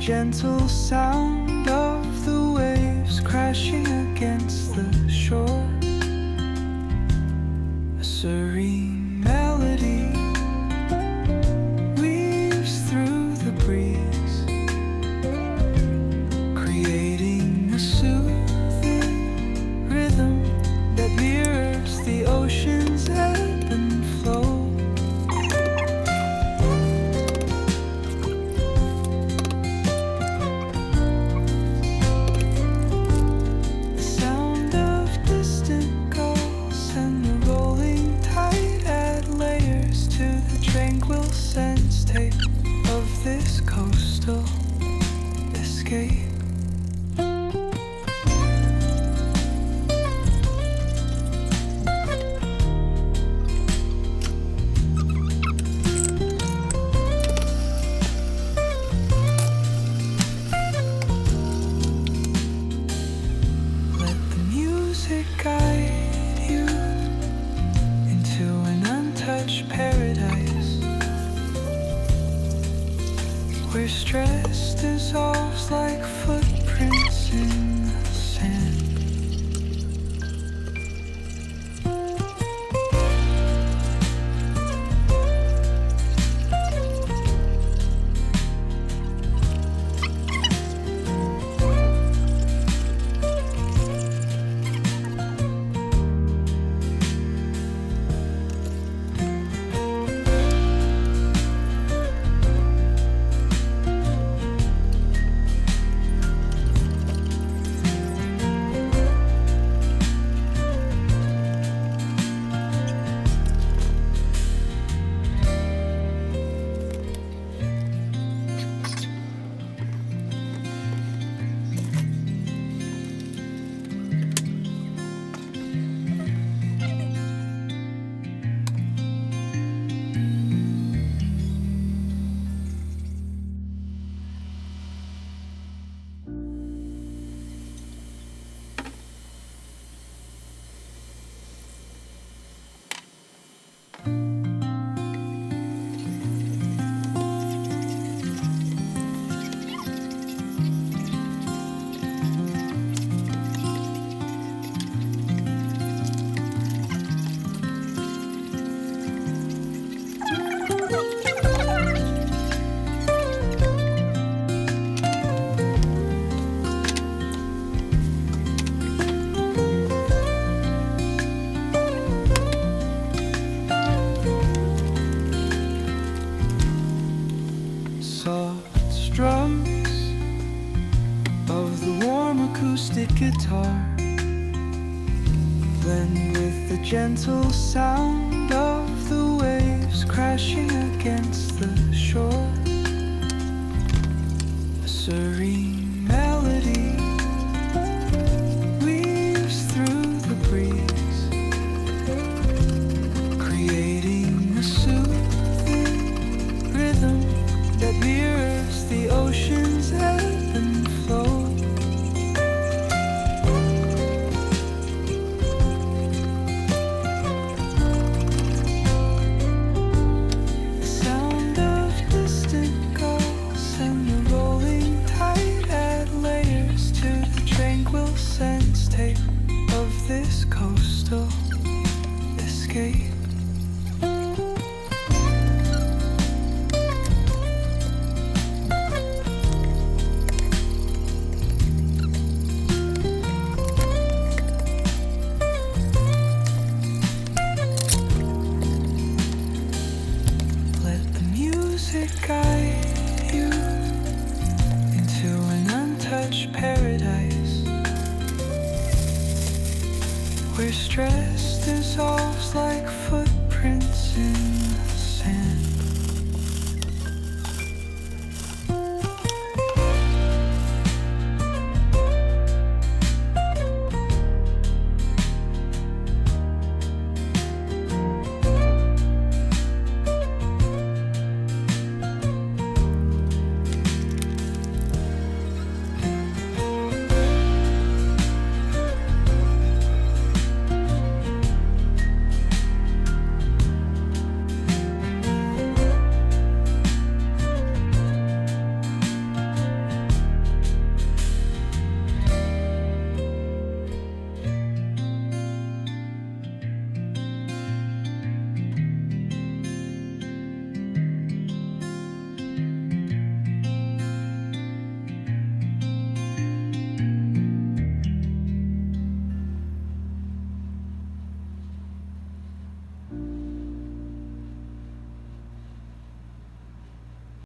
gentle sound of the waves crashing against the shore. A serene melody weaves through the breeze, creating a soothing rhythm that mirrors the ocean's ebb and flow. Tranquil sense tape of this coastal escape. Let the music guide you into an untouched paradise, where stress dissolves like footprints in the sand. Soft strums of the warm acoustic guitar blend with the gentle sound of the waves crashing against the shore. A serene melody weaves through the breeze, creating a soothing rhythm that mirrors the ocean's ebb and flow. The sound of distant gulls and the rolling tide add layers to the tranquil sense tape of this coastal escape. Guide you into an untouched paradise, where stress dissolves like footprints in